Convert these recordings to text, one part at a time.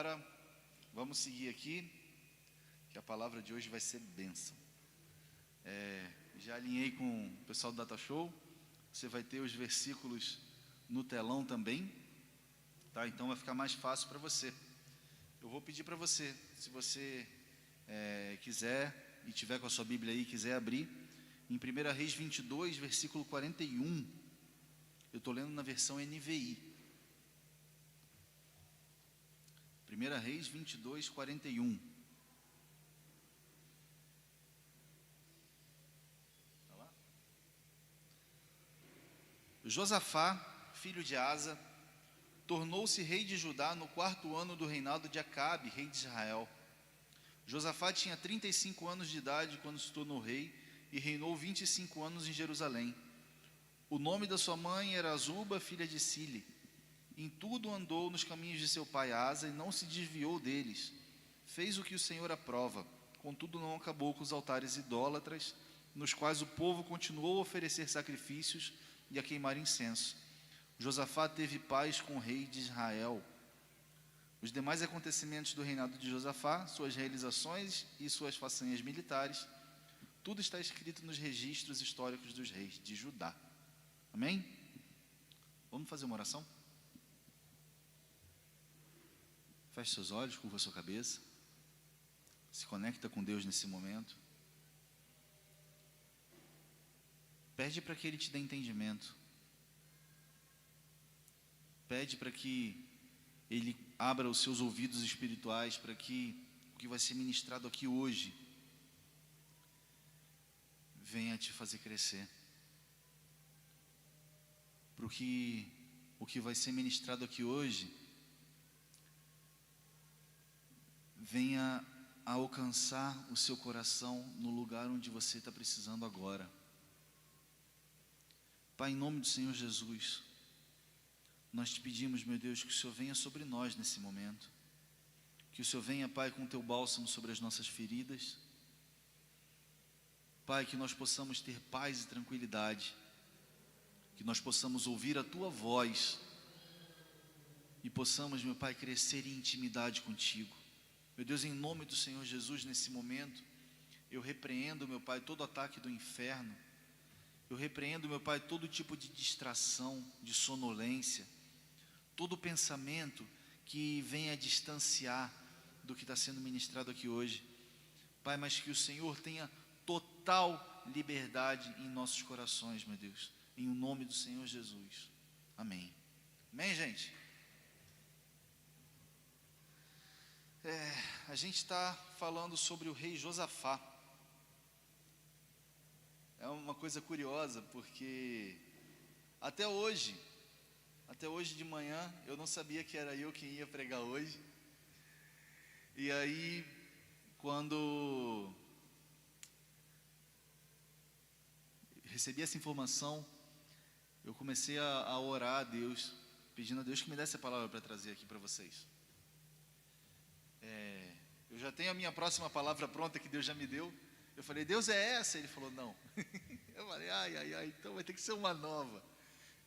Agora, vamos seguir aqui, que a palavra de hoje vai ser bênção. Já alinhei com o pessoal do Data Show, você vai ter os versículos no telão também, tá? Então vai ficar mais fácil para você. Eu vou pedir para você, se você quiser e tiver com a sua Bíblia aí, quiser abrir, em 1 Reis 22, versículo 41, eu estou lendo na versão NVI. 1 Reis 22, 41. Tá lá? Josafá, filho de Asa, tornou-se rei de Judá no 4º ano do reinado de Acabe, rei de Israel. Josafá tinha 35 anos de idade quando se tornou rei e reinou 25 anos em Jerusalém. O nome da sua mãe era Azuba, filha de Sile. Em tudo andou nos caminhos de seu pai Asa e não se desviou deles. Fez o que o Senhor aprova, contudo não acabou com os altares idólatras, nos quais o povo continuou a oferecer sacrifícios e a queimar incenso. Josafá teve paz com o rei de Israel. Os demais acontecimentos do reinado de Josafá, suas realizações e suas façanhas militares, tudo está escrito nos registros históricos dos reis de Judá. Amém? Vamos fazer uma oração? Feche seus olhos, curva sua cabeça. Se conecta com Deus nesse momento. Pede para que Ele te dê entendimento. Pede para que Ele abra os seus ouvidos espirituais, para que o que vai ser ministrado aqui hoje venha te fazer crescer. Para que o que vai ser ministrado aqui hoje venha a alcançar o seu coração no lugar onde você está precisando agora. Pai, em nome do Senhor Jesus, nós te pedimos, meu Deus, que o Senhor venha sobre nós nesse momento. Que o Senhor venha, Pai, com o teu bálsamo sobre as nossas feridas. Pai, que nós possamos ter paz e tranquilidade. Que nós possamos ouvir a tua voz. E possamos, meu Pai, crescer em intimidade contigo. Meu Deus, em nome do Senhor Jesus, nesse momento, eu repreendo, meu Pai, todo ataque do inferno. Eu repreendo, meu Pai, todo tipo de distração, de sonolência, todo pensamento que venha distanciar do que está sendo ministrado aqui hoje. Pai, mas que o Senhor tenha total liberdade em nossos corações, meu Deus, em o nome do Senhor Jesus. Amém. Amém, gente? A gente está falando sobre o rei Josafá. É uma coisa curiosa, porque até hoje de manhã, eu não sabia que era eu quem ia pregar hoje. E aí, quando recebi essa informação, eu comecei a orar a Deus, pedindo a Deus que me desse a palavra para trazer aqui para vocês. Eu já tenho a minha próxima palavra pronta que Deus já me deu. Eu falei, Deus, é essa? Ele falou, não. Eu falei, ai, então vai ter que ser uma nova.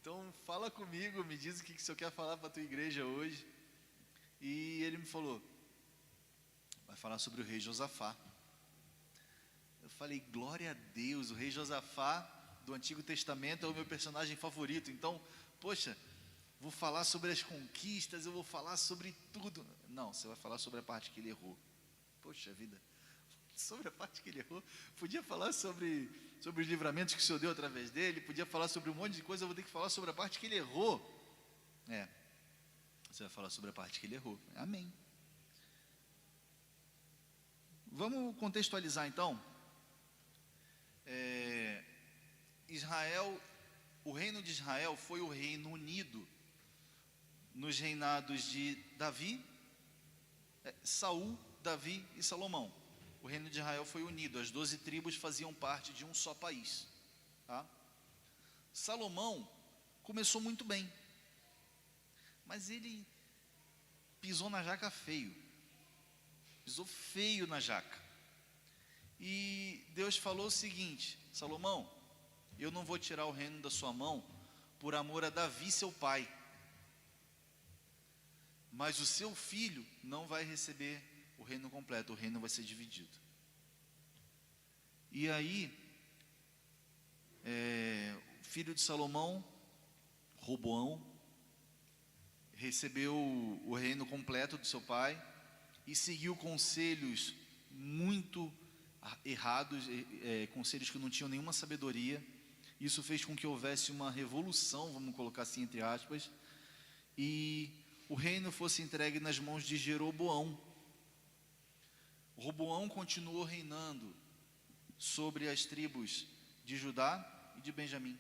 Então fala comigo, me diz o que o Senhor quer falar para a tua igreja hoje. E ele me falou, vai falar sobre o rei Josafá. Eu falei, glória a Deus, o rei Josafá do Antigo Testamento é o meu personagem favorito. Então, poxa, vou falar sobre as conquistas, eu vou falar sobre tudo. Não, você vai falar sobre a parte que ele errou. Poxa vida, sobre a parte que ele errou. Podia falar sobre os livramentos que o Senhor deu através dele, podia falar sobre um monte de coisa, eu vou ter que falar sobre a parte que ele errou. Você vai falar sobre a parte que ele errou. Amém. Vamos contextualizar então. Israel, o reino de Israel foi o reino unido nos reinados de Davi, Saul, Davi e Salomão. O reino de Israel foi unido, as 12 tribos faziam parte de um só país, tá? Salomão começou muito bem, mas ele pisou na jaca feio, pisou feio na jaca. E Deus falou o seguinte, Salomão, eu não vou tirar o reino da sua mão por amor a Davi, seu pai, mas o seu filho não vai receber o reino completo, o reino vai ser dividido. E aí, o filho de Salomão, Roboão, recebeu o reino completo do seu pai e seguiu conselhos muito errados, conselhos que não tinham nenhuma sabedoria. Isso fez com que houvesse uma revolução, vamos colocar assim entre aspas, e o reino fosse entregue nas mãos de Jeroboão. Roboão continuou reinando sobre as tribos de Judá e de Benjamim,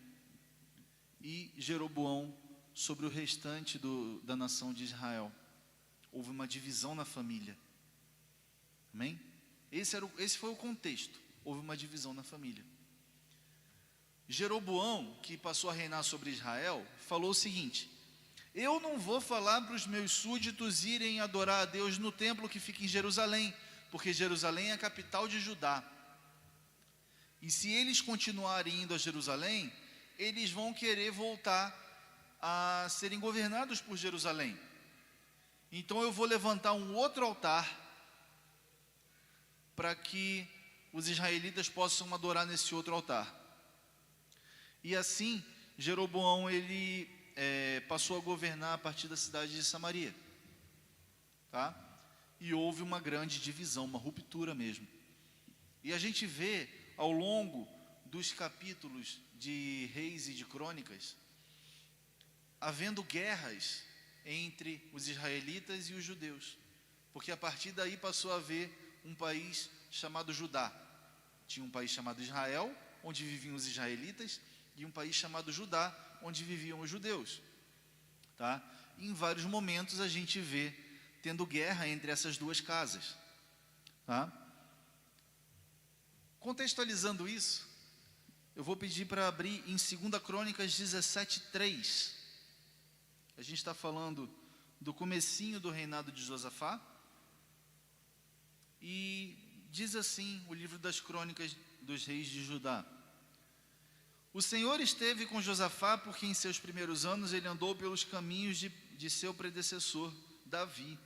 e Jeroboão sobre o restante da nação de Israel. Houve uma divisão na família. Amém? Esse foi o contexto. Houve uma divisão na família. Jeroboão, que passou a reinar sobre Israel, falou o seguinte: eu não vou falar para os meus súditos irem adorar a Deus no templo que fica em Jerusalém, porque Jerusalém é a capital de Judá. E se eles continuarem indo a Jerusalém, eles vão querer voltar a serem governados por Jerusalém. Então eu vou levantar um outro altar para que os israelitas possam adorar nesse outro altar. E assim, Jeroboão, ele passou a governar a partir da cidade de Samaria. Tá? E houve uma grande divisão, uma ruptura mesmo. E a gente vê, ao longo dos capítulos de Reis e de Crônicas, havendo guerras entre os israelitas e os judeus. Porque a partir daí passou a haver um país chamado Judá. Tinha um país chamado Israel, onde viviam os israelitas, e um país chamado Judá, onde viviam os judeus. Tá? E em vários momentos a gente vê tendo guerra entre essas duas casas. Tá? Contextualizando isso, eu vou pedir para abrir em 2 Crônicas 17:3. A gente está falando do comecinho do reinado de Josafá. E diz assim o livro das Crônicas dos Reis de Judá: o Senhor esteve com Josafá, porque em seus primeiros anos ele andou pelos caminhos de seu predecessor Davi,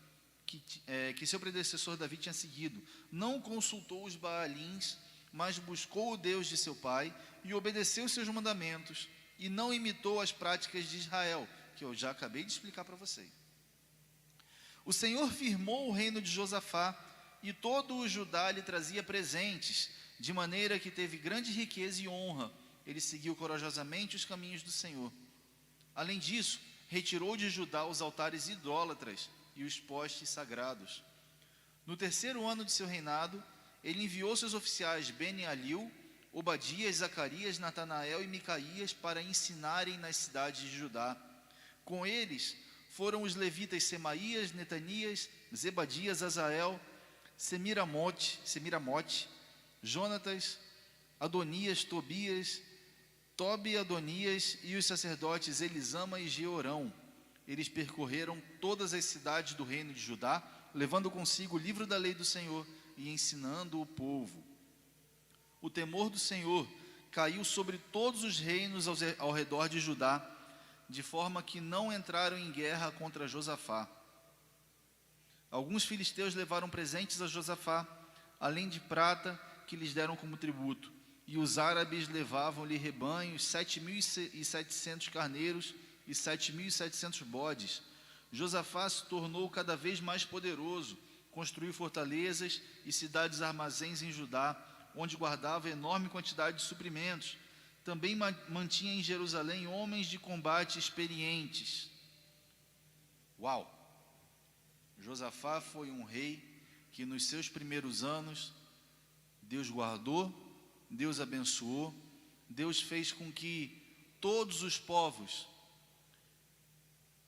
que seu predecessor Davi tinha seguido. Não consultou os Baalins, mas buscou o Deus de seu pai e obedeceu seus mandamentos, e não imitou as práticas de Israel, que eu já acabei de explicar para vocês. O Senhor firmou o reino de Josafá, e todo o Judá lhe trazia presentes, de maneira que teve grande riqueza e honra. Ele seguiu corajosamente os caminhos do Senhor. Além disso, retirou de Judá os altares idólatras e os postes sagrados. No terceiro ano de seu reinado, ele enviou seus oficiais Beni-Aliu, Obadias, Zacarias, Natanael e Micaías para ensinarem nas cidades de Judá. Com eles foram os levitas Semaías, Netanias, Zebadias, Azael, Semiramote, Jonatas, Adonias, Tobias, Tobi e Adonias, e os sacerdotes Elisama e Jeorão. Eles percorreram todas as cidades do reino de Judá, levando consigo o livro da lei do Senhor e ensinando o povo. O temor do Senhor caiu sobre todos os reinos ao redor de Judá, de forma que não entraram em guerra contra Josafá. Alguns filisteus levaram presentes a Josafá, além de prata que lhes deram como tributo. E os árabes levavam-lhe rebanhos, 7.700 carneiros e 7.700 bodes. Josafá se tornou cada vez mais poderoso, construiu fortalezas e cidades armazéns em Judá, onde guardava enorme quantidade de suprimentos. Também mantinha em Jerusalém homens de combate experientes. Uau! Josafá foi um rei que nos seus primeiros anos Deus guardou, Deus abençoou, Deus fez com que todos os povos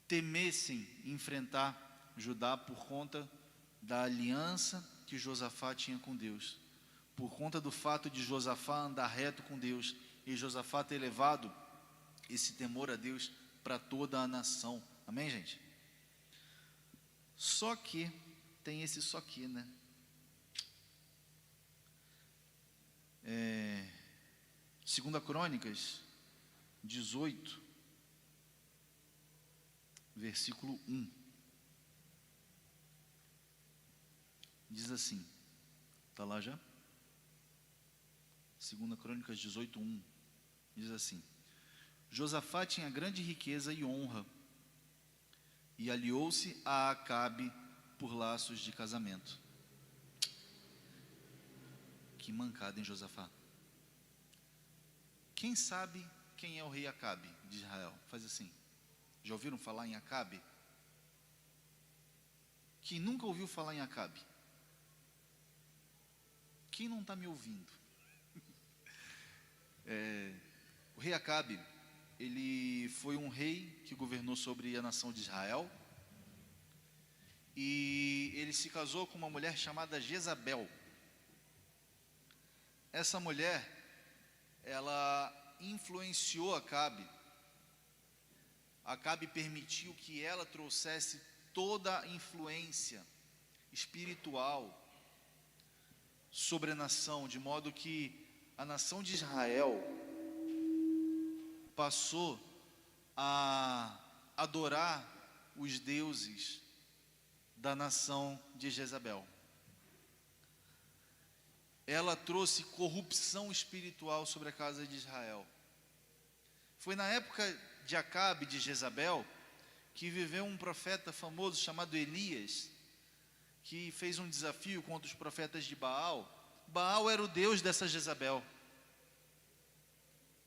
temessem enfrentar Judá por conta da aliança que Josafá tinha com Deus, por conta do fato de Josafá andar reto com Deus e Josafá ter levado esse temor a Deus para toda a nação. Amém, gente? Só que, tem esse só que, né? Segunda Crônicas 18, versículo 1. diz assim, está lá já? 2 Crônicas 18:1, diz assim: Josafá tinha grande riqueza e honra, e aliou-se a Acabe por laços de casamento. Que mancada em Josafá. Quem sabe quem é o rei Acabe de Israel? Faz assim. Já ouviram falar em Acabe? Quem nunca ouviu falar em Acabe? Quem não está me ouvindo? O rei Acabe, ele foi um rei que governou sobre a nação de Israel, e ele se casou com uma mulher chamada Jezabel. Essa mulher, ela influenciou Acabe. Acabe permitiu que ela trouxesse toda a influência espiritual sobre a nação, de modo que a nação de Israel passou a adorar os deuses da nação de Jezabel. Ela trouxe corrupção espiritual sobre a casa de Israel. Foi na época de Acabe, de Jezabel, que viveu um profeta famoso chamado Elias, que fez um desafio contra os profetas de Baal. Baal era o deus dessa Jezabel.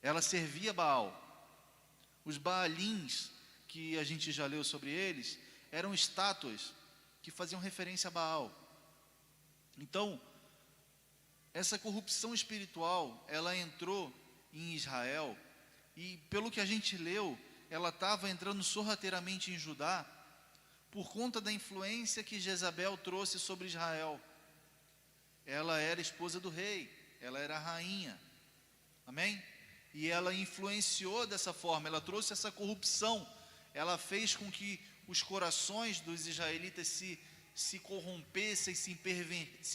Ela servia Baal. Os Baalins, que a gente já leu sobre eles, eram estátuas que faziam referência a Baal. Então, essa corrupção espiritual, ela entrou em Israel, e pelo que a gente leu, ela estava entrando sorrateiramente em Judá, por conta da influência que Jezabel trouxe sobre Israel. Ela era esposa do rei, ela era a rainha, amém? E ela influenciou dessa forma, ela trouxe essa corrupção, ela fez com que os corações dos israelitas se corrompessem, se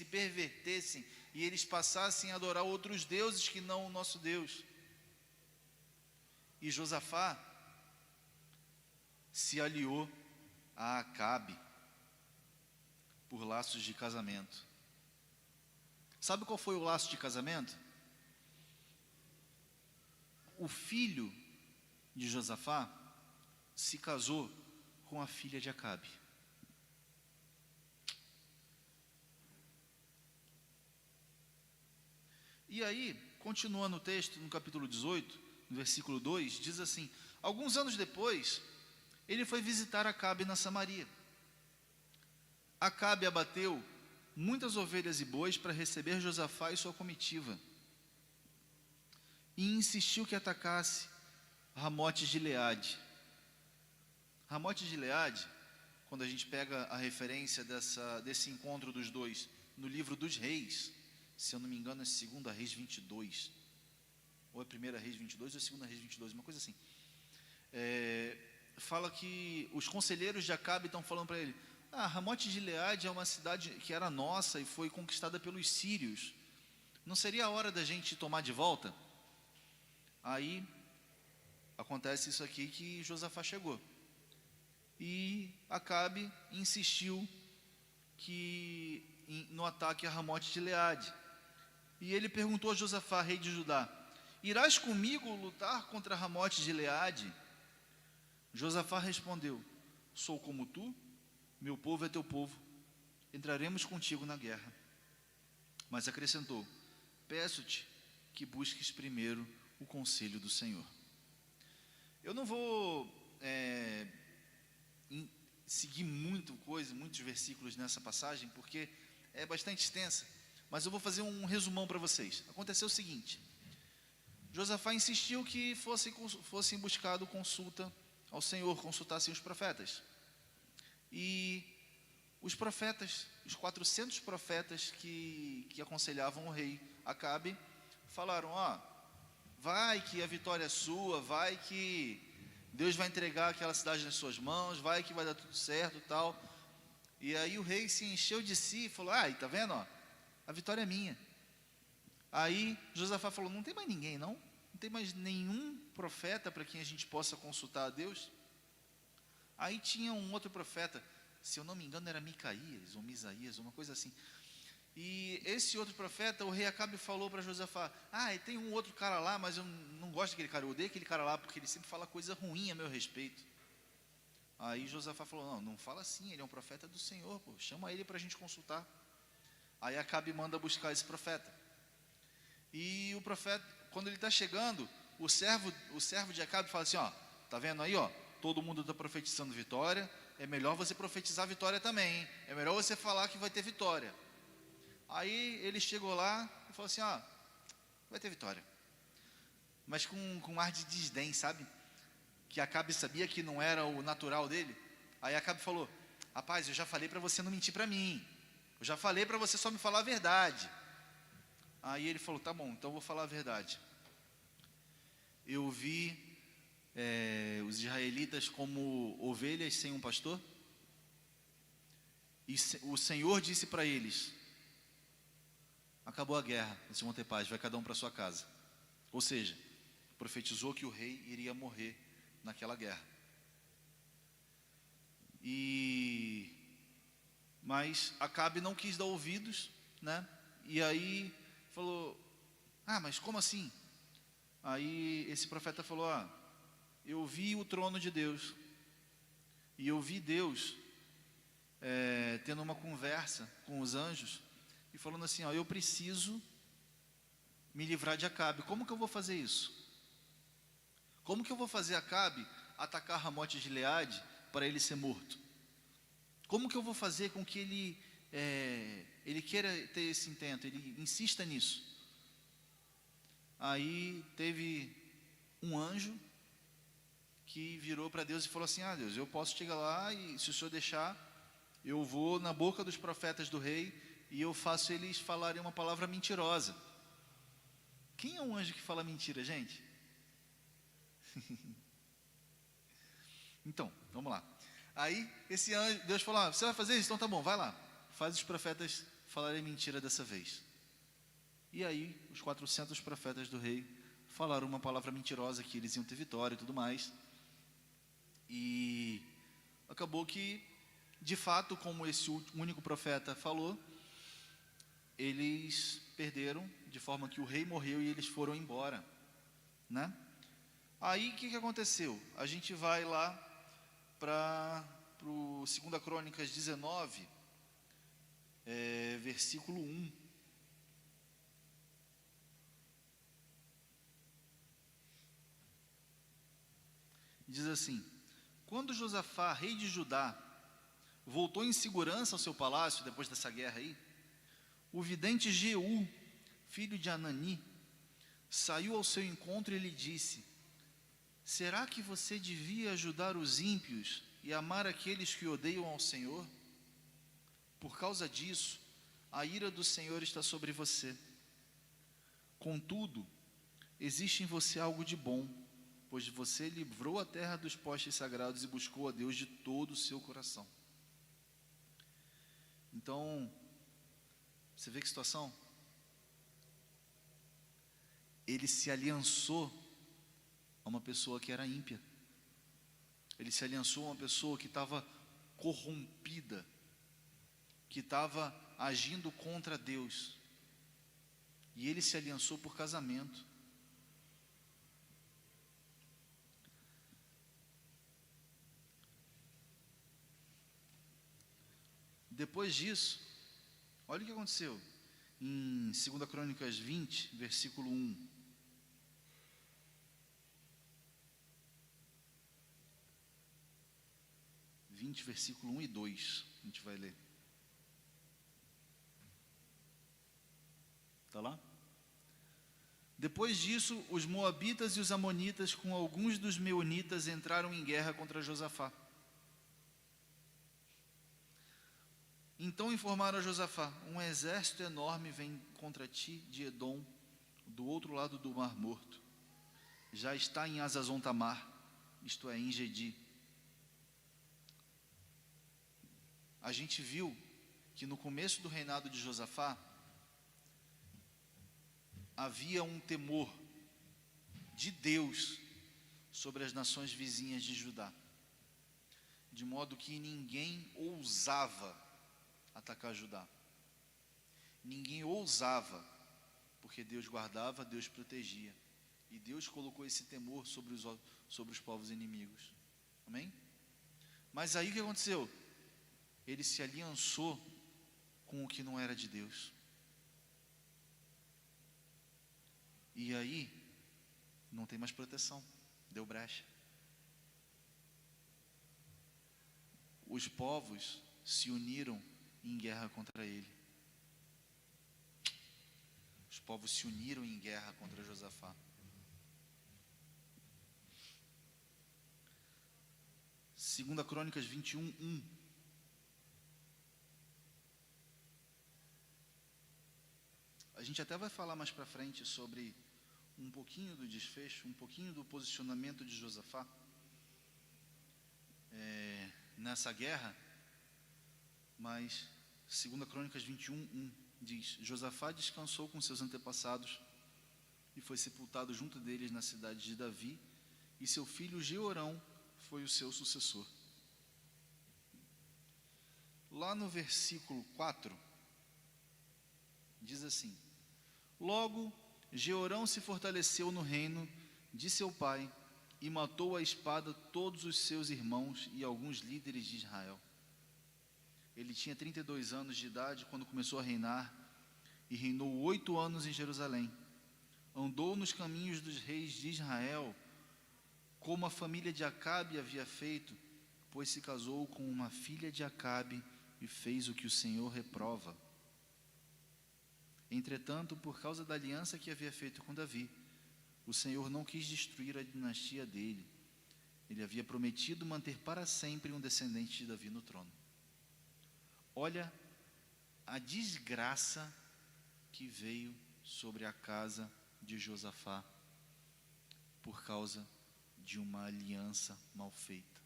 pervertessem, e eles passassem a adorar outros deuses que não o nosso Deus. E Josafá se aliou a Acabe por laços de casamento. Sabe qual foi o laço de casamento? O filho de Josafá se casou com a filha de Acabe. E aí, continuando o texto, no capítulo 18, no versículo 2, diz assim: alguns anos depois, ele foi visitar Acabe na Samaria. Acabe abateu muitas ovelhas e bois para receber Josafá e sua comitiva, e insistiu que atacasse Ramote de Gileade. Ramote de Gileade, quando a gente pega a referência desse encontro dos dois no livro dos Reis, se eu não me engano é 2 Reis 22, ou é 1 Reis 22 ou 2 Reis 22, uma coisa assim. Fala que os conselheiros de Acabe estão falando para ele: Ramote de Gileade é uma cidade que era nossa e foi conquistada pelos sírios, não seria a hora da gente tomar de volta? Aí acontece isso aqui, que Josafá chegou, e Acabe insistiu no ataque a Ramote de Gileade. E ele perguntou a Josafá, rei de Judá: irás comigo lutar contra Ramote de Gileade? Josafá respondeu: sou como tu, meu povo é teu povo, entraremos contigo na guerra. Mas acrescentou: peço-te que busques primeiro o conselho do Senhor. Eu não vou seguir muitos versículos nessa passagem, porque é bastante extensa, mas eu vou fazer um resumão para vocês. Aconteceu o seguinte: Josafá insistiu que fossem buscado consulta ao Senhor, consultassem os profetas. E os profetas, os 400 profetas que aconselhavam o rei Acabe, falaram: vai que a vitória é sua, vai que Deus vai entregar aquela cidade nas suas mãos, vai que vai dar tudo certo e tal. E aí o rei se encheu de si e falou: tá vendo, a vitória é minha. Aí Josafá falou: não tem mais ninguém, não tem mais nenhum profeta para quem a gente possa consultar a Deus? Aí tinha um outro profeta se eu não me engano era Micaías ou Misaías, uma coisa assim. E esse outro profeta, o rei Acabe falou para Josafá: e tem um outro cara lá, mas eu não gosto daquele cara, eu odeio aquele cara lá, porque ele sempre fala coisa ruim a meu respeito. Aí Josafá falou: não fala assim, ele é um profeta do Senhor, pô, chama ele para a gente consultar. Aí Acabe manda buscar esse profeta. E o profeta, quando ele está chegando, o servo de Acabe fala assim: tá vendo aí, todo mundo está profetizando vitória, é melhor você profetizar vitória também, hein? É melhor você falar que vai ter vitória. Aí ele chegou lá e falou assim: vai ter vitória. Mas com um ar de desdém, sabe? Que Acabe sabia que não era o natural dele. Aí Acabe falou: rapaz, eu já falei para você não mentir para mim. Eu já falei para você só me falar a verdade. Aí ele falou: tá bom, então eu vou falar a verdade. Eu vi os israelitas como ovelhas sem um pastor. E o Senhor disse para eles: acabou a guerra, vocês vão ter paz, vai cada um para sua casa. Ou seja, profetizou que o rei iria morrer naquela guerra. Mas Acabe não quis dar ouvidos, né? E aí falou: mas como assim? Aí esse profeta falou: eu vi o trono de Deus, e eu vi Deus tendo uma conversa com os anjos, e falando assim: eu preciso me livrar de Acabe. Como que eu vou fazer isso? Como que eu vou fazer Acabe atacar Ramote de Gileade para ele ser morto? Como que eu vou fazer com que ele queira ter esse intento, ele insista nisso? Aí teve um anjo que virou para Deus e falou assim: Deus, eu posso chegar lá e, se o Senhor deixar, eu vou na boca dos profetas do rei e eu faço eles falarem uma palavra mentirosa. Quem é um anjo que fala mentira, gente? Então, vamos lá. Aí esse anjo, Deus falou: você vai fazer isso? Então tá bom, vai lá, faz os profetas falarem mentira dessa vez. E aí os 400 profetas do rei falaram uma palavra mentirosa, que eles iam ter vitória e tudo mais. E acabou que, de fato, como esse único profeta falou, eles perderam, de forma que o rei morreu e eles foram embora, né? Aí o que aconteceu? A gente vai lá para o 2 Crônicas 19, versículo 1. Diz assim: quando Josafá, rei de Judá, voltou em segurança ao seu palácio, depois dessa guerra aí, o vidente Jeú, filho de Anani, saiu ao seu encontro e lhe disse: será que você devia ajudar os ímpios e amar aqueles que odeiam ao Senhor? Por causa disso, a ira do Senhor está sobre você. Contudo, existe em você algo de bom, pois você livrou a terra dos postes sagrados e buscou a Deus de todo o seu coração. Então, você vê que situação? Ele se aliançou a uma pessoa que era ímpia. Ele se aliançou a uma pessoa que estava corrompida, que estava agindo contra Deus. E ele se aliançou por casamento. Depois disso, olha o que aconteceu. Em 2 Crônicas 20, versículo 1. Versículo 1 e 2, a gente vai ler. Está lá? Depois disso, os moabitas e os amonitas, com alguns dos meunitas, entraram em guerra contra Josafá. Então informaram a Josafá: um exército enorme vem contra ti de Edom, do outro lado do Mar Morto. Já está em Hazazon Tamar, isto é, em Gedi. A gente viu que no começo do reinado de Josafá, havia um temor de Deus sobre as nações vizinhas de Judá. de modo que ninguém ousava atacar Judá. Ninguém ousava, porque Deus guardava, Deus protegia. E Deus colocou esse temor sobre os povos inimigos. Amém? Mas aí o que aconteceu? Ele se aliançou com o que não era de Deus. E aí, não tem mais proteção. Deu brecha. Os povos se uniram em guerra contra ele. Os povos se uniram em guerra contra Josafá. Segunda Crônicas 21:1. A gente até vai falar mais para frente sobre um pouquinho do desfecho, um pouquinho do posicionamento de Josafá nessa guerra, mas 2 Crônicas 21:1 diz: Josafá descansou com seus antepassados e foi sepultado junto deles na cidade de Davi, e seu filho Jeorão foi o seu sucessor. Lá no versículo 4, diz assim: Logo, Jeorão se fortaleceu no reino de seu pai e matou à espada todos os seus irmãos e alguns líderes de Israel. Ele tinha 32 anos de idade quando começou a reinar e reinou 8 anos em Jerusalém. Andou nos caminhos dos reis de Israel, como a família de Acabe havia feito, pois se casou com uma filha de Acabe e fez o que o Senhor reprova. Entretanto, por causa da aliança que havia feito com Davi, o Senhor não quis destruir a dinastia dele. Ele havia prometido manter para sempre um descendente de Davi no trono. Olha a desgraça que veio sobre a casa de Josafá por causa de uma aliança mal feita.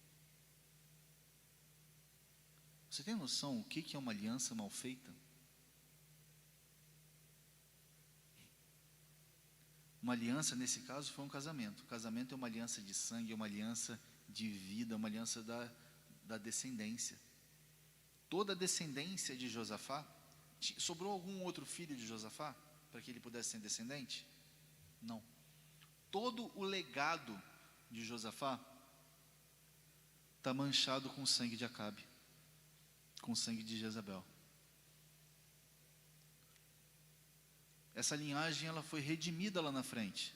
Você tem noção o que é uma aliança mal feita? Uma aliança, nesse caso, foi um casamento. O casamento é uma aliança de sangue, é uma aliança de vida, é uma aliança da descendência. Toda a descendência de Josafá, sobrou algum outro filho de Josafá para que ele pudesse ser descendente? Não. Todo o legado de Josafá está manchado com o sangue de Acabe, com o sangue de Jezabel. Essa linhagem ela foi redimida lá na frente,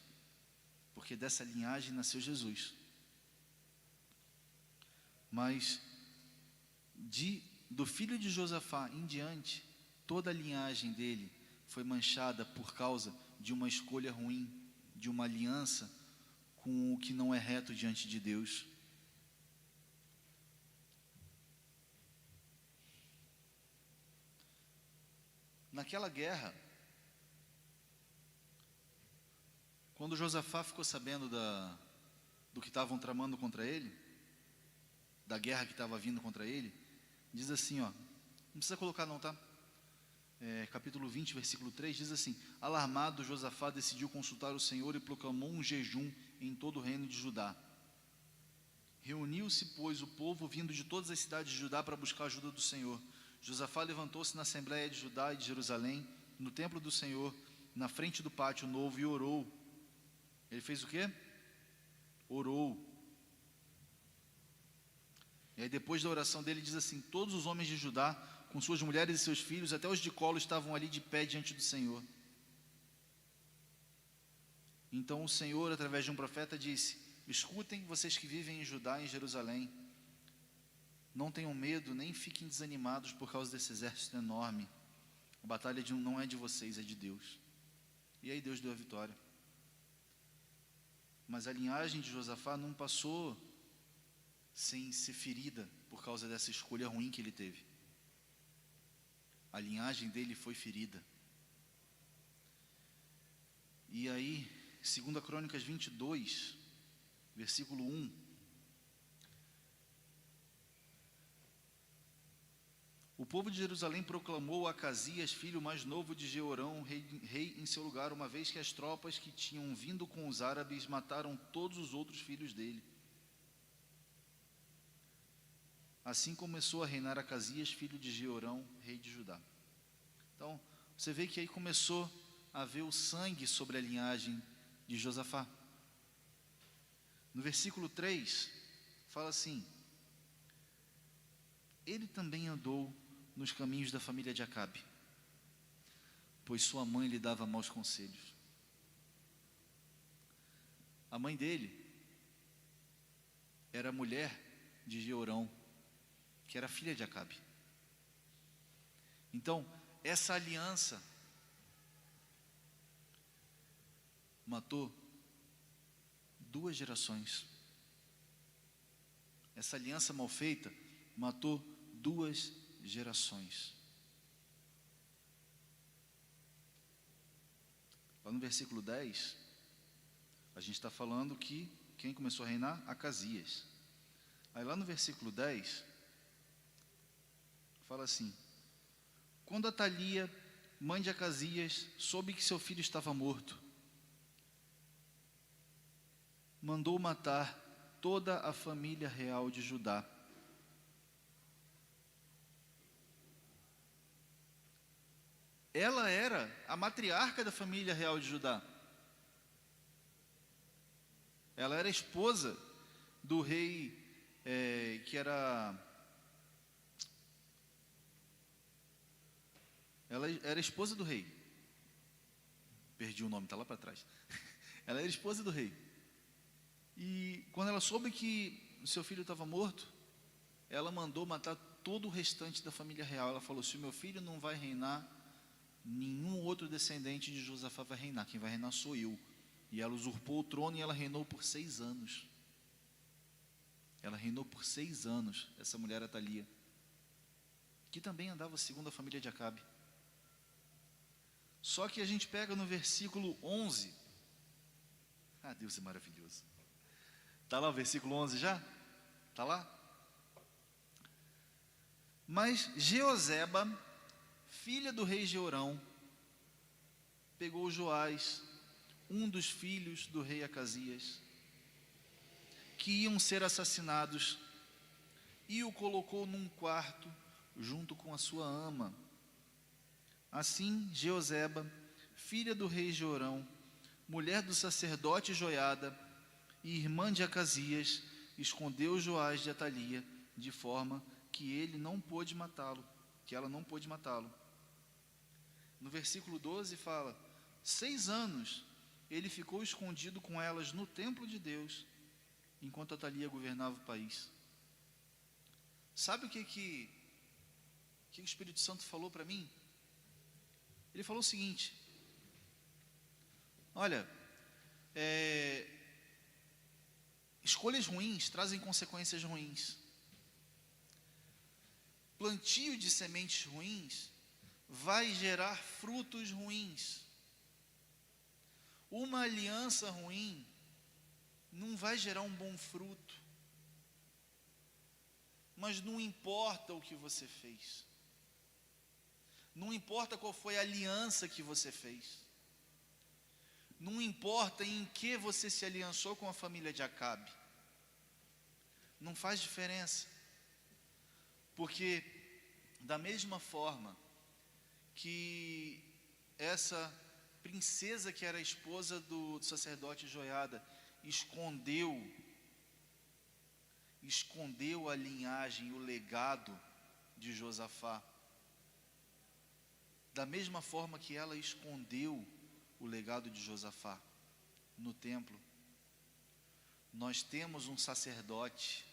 porque dessa linhagem nasceu Jesus. Mas do filho de Josafá em diante, toda a linhagem dele foi manchada por causa de uma escolha ruim, de uma aliança com o que não é reto diante de Deus. Naquela guerra, quando Josafá ficou sabendo do que estavam tramando contra ele, da guerra que estava vindo contra ele, diz assim, não precisa colocar não, tá? Capítulo 20, versículo 3, diz assim: Alarmado, Josafá decidiu consultar o Senhor e proclamou um jejum em todo o reino de Judá. Reuniu-se, pois, o povo vindo de todas as cidades de Judá para buscar a ajuda do Senhor. Josafá levantou-se na assembleia de Judá e de Jerusalém, no templo do Senhor, na frente do pátio novo, e orou. Ele fez o quê? Orou. E aí depois da oração dele diz assim: todos os homens de Judá, com suas mulheres e seus filhos, até os de colo, estavam ali de pé diante do Senhor. Então o Senhor, através de um profeta, disse: escutem, vocês que vivem em Judá e em Jerusalém, não tenham medo, nem fiquem desanimados por causa desse exército enorme. A batalha não é de vocês, é de Deus. E aí Deus deu a vitória. Mas a linhagem de Josafá não passou sem ser ferida por causa dessa escolha ruim que ele teve. A linhagem dele foi ferida. E aí, 2 Crônicas 22, versículo 1. O povo de Jerusalém proclamou Acasias, filho mais novo de Jeorão, rei em seu lugar, uma vez que as tropas que tinham vindo com os árabes mataram todos os outros filhos dele. Assim começou a reinar Acasias, filho de Jeorão, rei de Judá. Então, você vê que aí começou a ver o sangue sobre a linhagem de Josafá. No versículo 3, fala assim: ele também andou nos caminhos da família de Acabe, pois sua mãe lhe dava maus conselhos. A mãe dele era mulher de Jeorão, que era filha de Acabe. Então, essa aliança matou 2 gerações. Essa aliança mal feita matou 2 gerações. Lá no versículo 10, a gente está falando que quem começou a reinar? Acasias. Aí lá no versículo 10, fala assim: quando Atalia, mãe de Acasias, soube que seu filho estava morto, mandou matar toda a família real de Judá. Ela era a matriarca da família real de Judá. Ela era esposa do rei, que era... Ela era esposa do rei. Perdi o nome, está lá para trás. Ela era esposa do rei. E quando ela soube que o seu filho estava morto, ela mandou matar todo o restante da família real. Ela falou: se o meu filho não vai reinar, nenhum outro descendente de Josafá vai reinar. Quem vai reinar sou eu. E ela usurpou o trono e ela reinou por 6 anos. Ela reinou por 6 anos, essa mulher Atalia, que também andava segundo a família de Acabe. Só que a gente pega no versículo 11. Ah, Deus é maravilhoso. Está lá o versículo 11 já? Está lá? Mas Jeoseba, filha do rei Jeorão, pegou Joás, um dos filhos do rei Acasias, que iam ser assassinados, e o colocou num quarto junto com a sua ama. Assim, Jeoseba, filha do rei Jeorão, mulher do sacerdote Joiada e irmã de Acasias, escondeu Joás de Atalia, de forma que ele não pôde matá-lo, que ela não pôde matá-lo. No versículo 12 fala: 6 anos ele ficou escondido com elas no templo de Deus, enquanto Atalia governava o país. Sabe o que o Espírito Santo falou para mim? Ele falou o seguinte: olha, escolhas ruins trazem consequências ruins. Plantio de sementes ruins vai gerar frutos ruins. Uma aliança ruim não vai gerar um bom fruto. Mas não importa o que você fez. Não importa qual foi a aliança que você fez. Não importa em que você se aliançou com a família de Acabe. Não faz diferença. Porque da mesma forma que essa princesa que era esposa do sacerdote Joiada escondeu a linhagem, o legado de Josafá, da mesma forma que ela escondeu o legado de Josafá no templo, nós temos um sacerdote,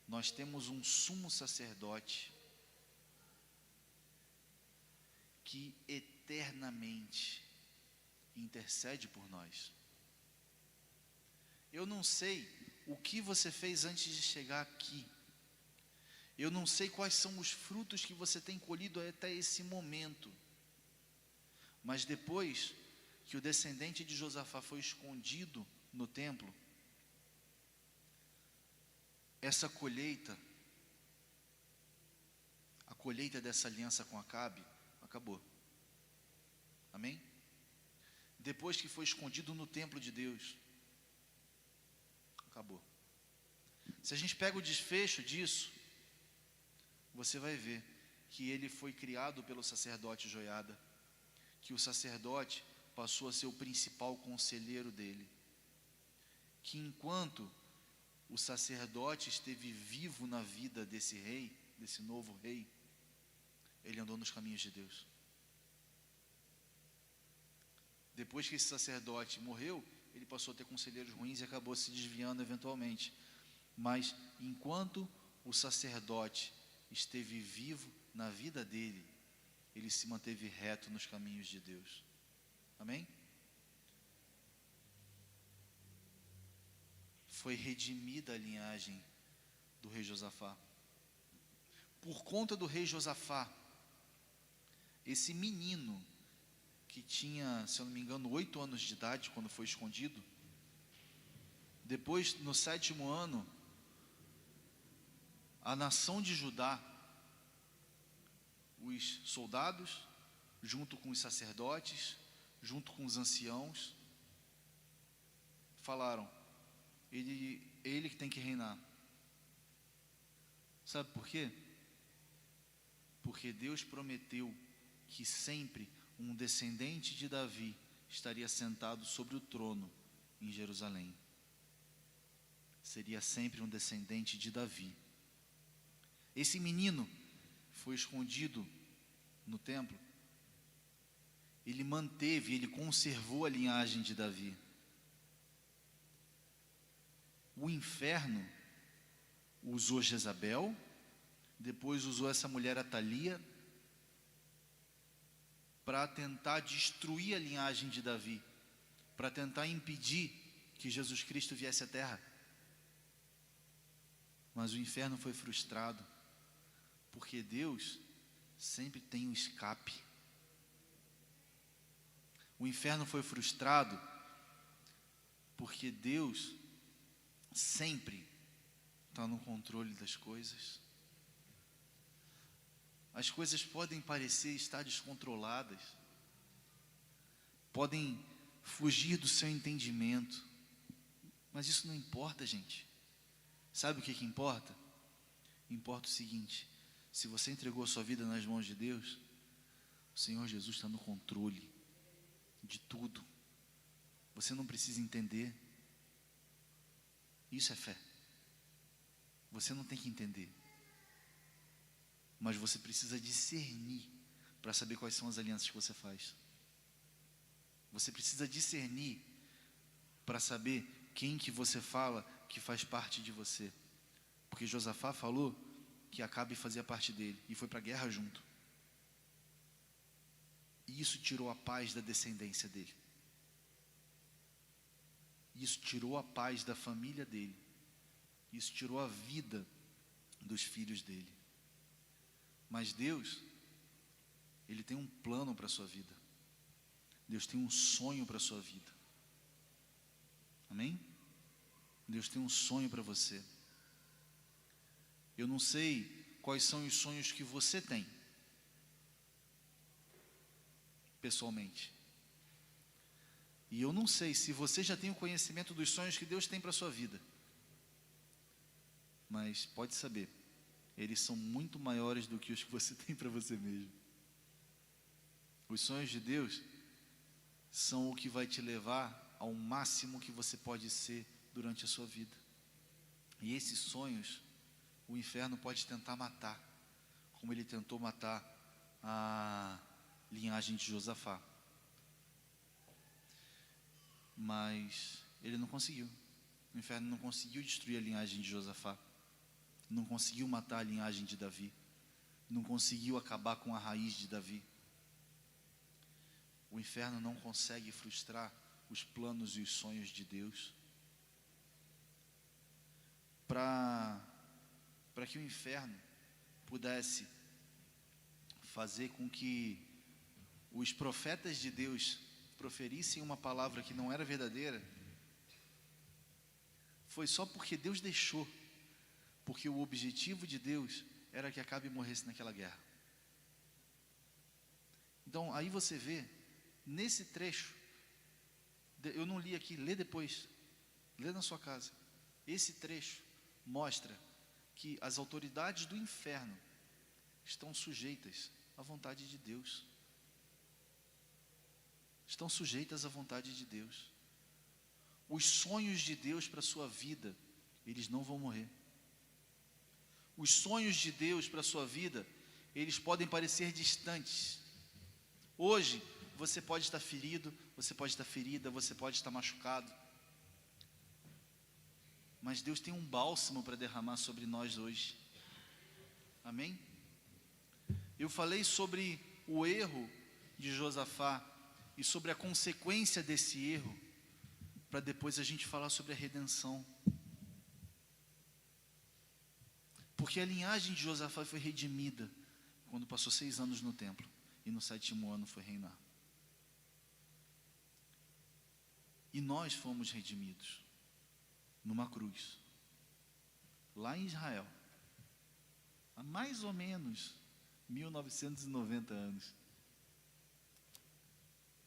nós temos um sumo sacerdote que eternamente intercede por nós. Eu não sei o que você fez antes de chegar aqui. Eu não sei quais são os frutos que você tem colhido até esse momento. Mas depois que o descendente de Josafá foi escondido no templo, essa colheita, a colheita dessa aliança com Acabe, acabou. Amém? Depois que foi escondido no templo de Deus, acabou. Se a gente pega o desfecho disso, você vai ver que ele foi criado pelo sacerdote Joiada, que o sacerdote passou a ser o principal conselheiro dele, que enquanto o sacerdote esteve vivo na vida desse rei, desse novo rei, ele andou nos caminhos de Deus. Depois que esse sacerdote morreu, ele passou a ter conselheiros ruins e acabou se desviando eventualmente. Mas enquanto o sacerdote esteve vivo na vida dele, ele se manteve reto nos caminhos de Deus. Amém? Foi redimida a linhagem do rei Josafá. Por conta do rei Josafá, esse menino que tinha, se eu não me engano, 8 anos de idade quando foi escondido, depois, no 7º ano, a nação de Judá, os soldados, junto com os sacerdotes, junto com os anciãos, falaram: ele que tem que reinar. Sabe por quê? Porque Deus prometeu que sempre um descendente de Davi estaria sentado sobre o trono em Jerusalém. Seria sempre um descendente de Davi. Esse menino foi escondido no templo. Ele conservou a linhagem de Davi. O inferno usou Jezabel, depois usou essa mulher Atalia, para tentar destruir a linhagem de Davi, para tentar impedir que Jesus Cristo viesse à terra. Mas o inferno foi frustrado, porque Deus sempre tem um escape. O inferno foi frustrado, porque Deus sempre está no controle das coisas. As coisas podem parecer estar descontroladas, podem fugir do seu entendimento, mas isso não importa, gente. Sabe o que importa? Importa o seguinte: se você entregou a sua vida nas mãos de Deus, o Senhor Jesus está no controle de tudo. Você não precisa entender. Isso é fé. Você não tem que entender, mas você precisa discernir para saber quais são as alianças que você faz. Você precisa discernir para saber quem que você fala que faz parte de você. Porque Josafá falou que Acabe fazia parte dele e foi para a guerra junto. E isso tirou a paz da descendência dele. Isso tirou a paz da família dele. Isso tirou a vida dos filhos dele. Mas Deus, Ele tem um plano para a sua vida. Deus tem um sonho para a sua vida. Amém? Deus tem um sonho para você. Eu não sei quais são os sonhos que você tem, pessoalmente. E eu não sei se você já tem o conhecimento dos sonhos que Deus tem para a sua vida. Mas pode saber, eles são muito maiores do que os que você tem para você mesmo. Os sonhos de Deus são o que vai te levar ao máximo que você pode ser durante a sua vida. E esses sonhos, o inferno pode tentar matar, como ele tentou matar a linhagem de Josafá. Mas ele não conseguiu. O inferno não conseguiu destruir a linhagem de Josafá. Não conseguiu matar a linhagem de Davi. Não conseguiu acabar com a raiz de Davi. O inferno não consegue frustrar os planos e os sonhos de Deus. Para que o inferno pudesse fazer com que os profetas de Deus proferissem uma palavra que não era verdadeira, foi só porque Deus deixou, porque o objetivo de Deus era que Acabe morresse naquela guerra. Então aí você vê, nesse trecho, eu não li aqui, lê depois, lê na sua casa, esse trecho mostra que as autoridades do inferno estão sujeitas à vontade de Deus. Estão sujeitas à vontade de Deus. Os sonhos de Deus para a sua vida, eles não vão morrer. Os sonhos de Deus para a sua vida, eles podem parecer distantes. Hoje, você pode estar ferido, você pode estar ferida, você pode estar machucado. Mas Deus tem um bálsamo para derramar sobre nós hoje. Amém? Eu falei sobre o erro de Josafá e sobre a consequência desse erro, para depois a gente falar sobre a redenção. Porque a linhagem de Josafá foi redimida quando passou 6 anos no templo e no 7º ano foi reinar. E nós fomos redimidos numa cruz, lá em Israel, há mais ou menos 1990 anos,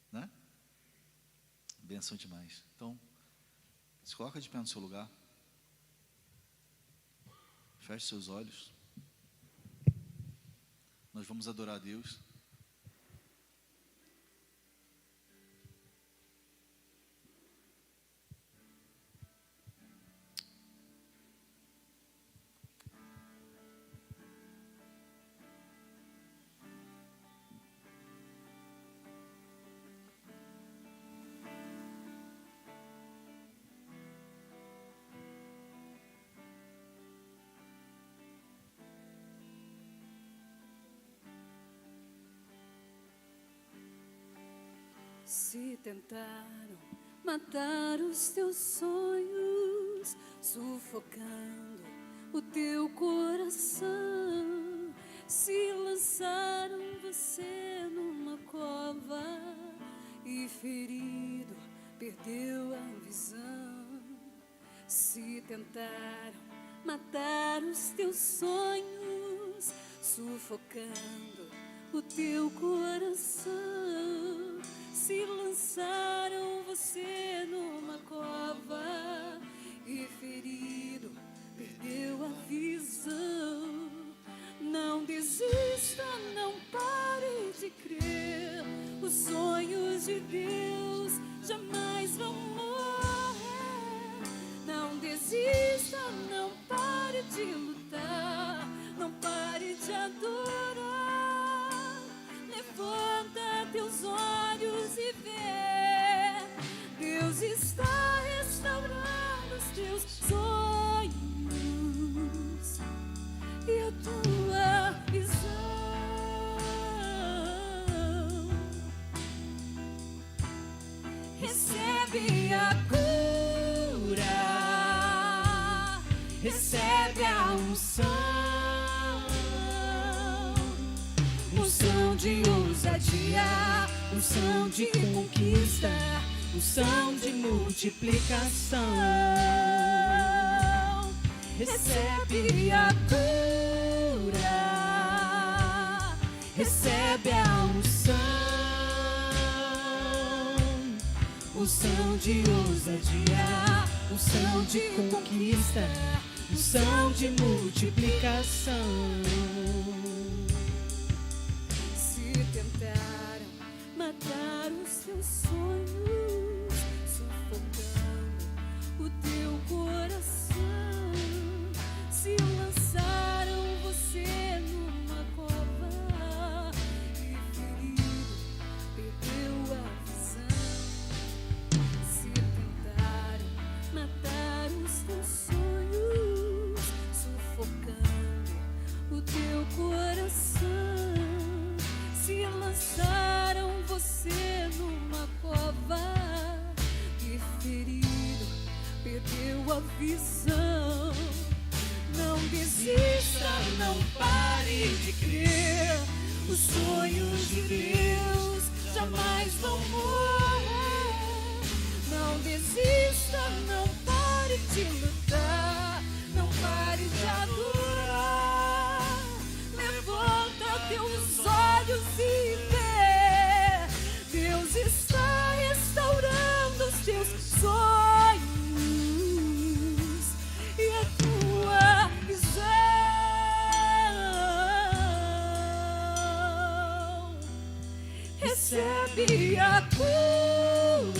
né? Benção demais. Então, se coloca de pé no seu lugar, feche seus olhos, nós vamos adorar a Deus. Se tentaram matar os teus sonhos, sufocando o teu coração, se lançaram você numa cova e ferido perdeu a visão. Se tentaram matar os teus sonhos, sufocando o teu coração, se lançaram você numa cova e ferido perdeu a visão. Não desista, não pare de crer, os sonhos de Deus jamais vão morrer. Não desista, não pare de lutar, não pare de adorar. Levanta teus olhos e vê, Deus está restaurando os teus sonhos e a tua visão. Recebe a cura, recebe a unção de ousadia, unção de conquista, unção de multiplicação. Recebe a cura, recebe a unção de ousadia, unção de conquista, unção de multiplicação. Se tentaram matar os teus sonhos, sufocando o teu coração, se lançaram você numa cova e ferido perdeu a visão. Se tentaram matar os teus sonhos, sufocando o teu coração, se lançaram você numa cova e ferido perdeu a visão. Não desista, não pare de crer, os sonhos de Deus jamais vão morrer. Não desista, não pare de lutar, não pare de adorar. Levanta teus olhos e vê, Deus está restaurando os teus sonhos e a tua recebe a cura,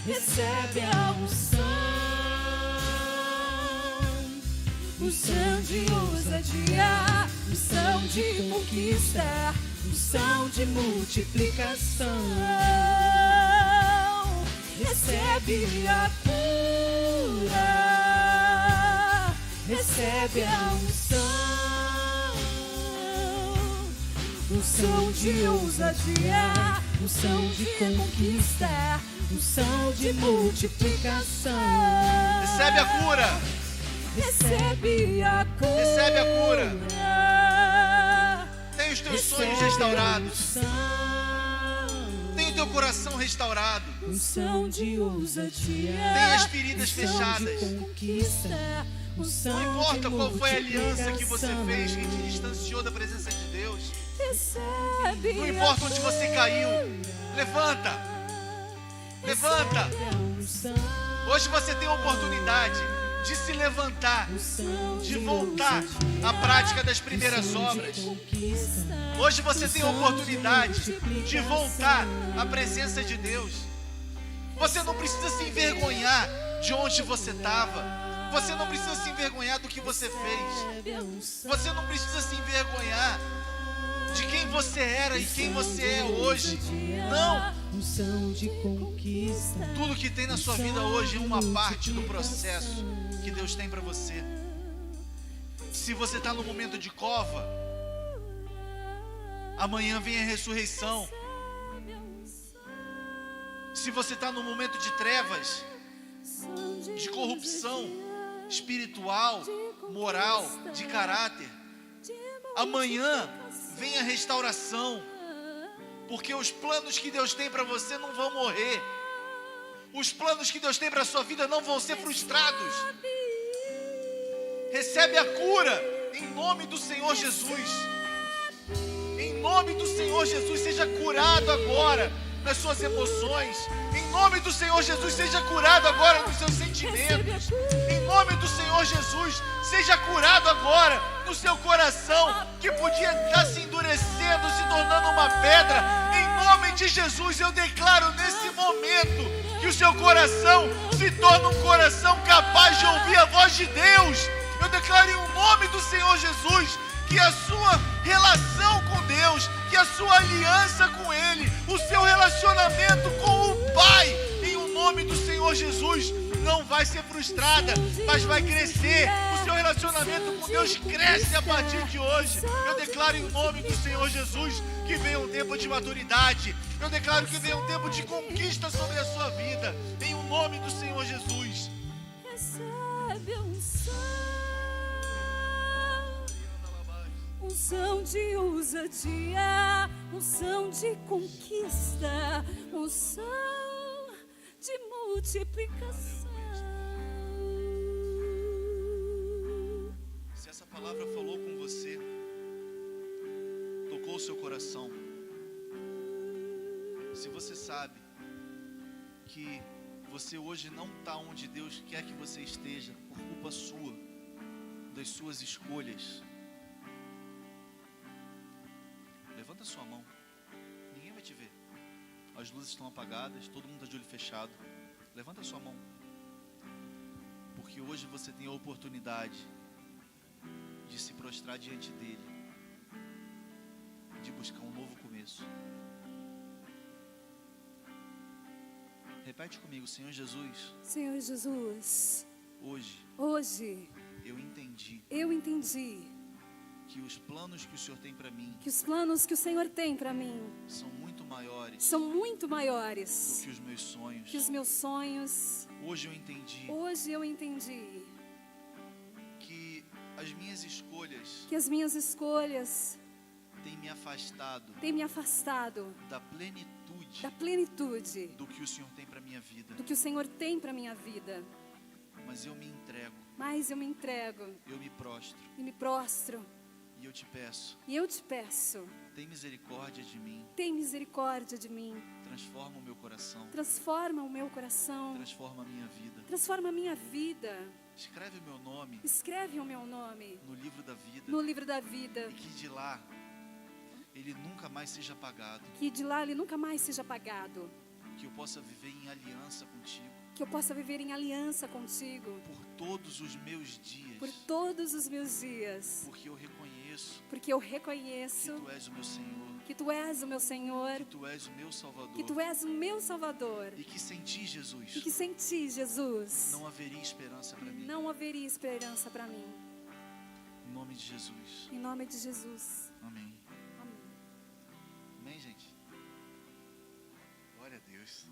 recebe a unção de ousadia, unção de conquista, unção de multiplicação. Recebe a cura, recebe a unção de ousadia, unção de conquista, unção de multiplicação. Recebe a cura. Recebe a cura. Recebe a cura. Tem os teus sonhos restaurados. Tem o teu coração restaurado. Unção de ousadia. Tem as feridas fechadas. Não importa qual foi a aliança que você fez que te distanciou da presença de Deus. Não importa onde você caiu. Levanta. Levanta. Hoje você tem a oportunidade de se levantar, de voltar à prática das primeiras obras. Hoje você tem a oportunidade de voltar à presença de Deus. Você não precisa se envergonhar de onde você estava. Você não precisa se envergonhar do que você fez. Você não precisa se envergonhar de quem você era e quem você é hoje. Não. Tudo que tem na sua vida hoje é uma parte do processo que Deus tem para você. Se você está no momento de cova, amanhã vem a ressurreição. Se você está no momento de trevas, de corrupção espiritual, moral, de caráter, amanhã vem a restauração. Porque os planos que Deus tem para você não vão morrer. Os planos que Deus tem para a sua vida não vão ser frustrados. Recebe a cura em nome do Senhor Jesus. Em nome do Senhor Jesus, seja curado agora nas suas emoções. Em nome do Senhor Jesus, seja curado agora nos seus sentimentos. Em nome do Senhor Jesus, seja curado agora no seu coração, que podia estar se endurecendo, se tornando uma pedra. Em nome de Jesus, eu declaro nesse momento que o seu coração se torna um coração capaz de ouvir a voz de Deus. Eu declaro em nome do Senhor Jesus que a sua relação com Deus, que a sua aliança com Ele, o seu relacionamento com o Pai, em nome do Senhor Jesus, não vai ser frustrada, mas vai crescer. O seu relacionamento com Deus cresce a partir de hoje. Eu declaro em nome do Senhor Jesus que venha um tempo de maturidade. Eu declaro que venha um tempo de conquista sobre a sua vida, em nome do Senhor Jesus. Recebe unção de ousadia, unção de conquista, unção de multiplicação. Se essa palavra falou com você, tocou o seu coração, se você sabe que você hoje não está onde Deus quer que você esteja, por culpa sua, das suas escolhas, levanta sua mão. Ninguém vai te ver. As luzes estão apagadas, todo mundo está de olho fechado. Levanta sua mão. Porque hoje você tem a oportunidade de se prostrar diante dele, de buscar um novo começo. Repete comigo: Senhor Jesus. Senhor Jesus, hoje eu entendi que os planos que o Senhor tem para mim, que os planos que o Senhor tem para mim são muito maiores do que os meus sonhos. Hoje eu entendi que as minhas escolhas têm me afastado da plenitude do que o Senhor tem para minha vida. Mas eu me entrego, eu me prostro. E eu te peço, tem misericórdia de mim, transforma o meu coração, transforma a minha vida, escreve o meu nome no livro da vida, e que de lá ele nunca mais seja apagado. Que de lá ele nunca mais seja apagado. Que eu possa viver em aliança contigo. Que eu possa viver em aliança contigo. Por todos os meus dias. Por todos os meus dias. Porque eu reconheço. Porque eu reconheço. Que tu és o meu Senhor. Que tu és o meu Senhor. Que tu és o meu Salvador. Que tu és o meu Salvador. E que sem ti, Jesus. E que sem ti, Jesus. Não haveria esperança para mim. Não haveria esperança para mim. Em nome de Jesus. Em nome de Jesus. Amém. Amém. Amém, gente. Glória a Deus.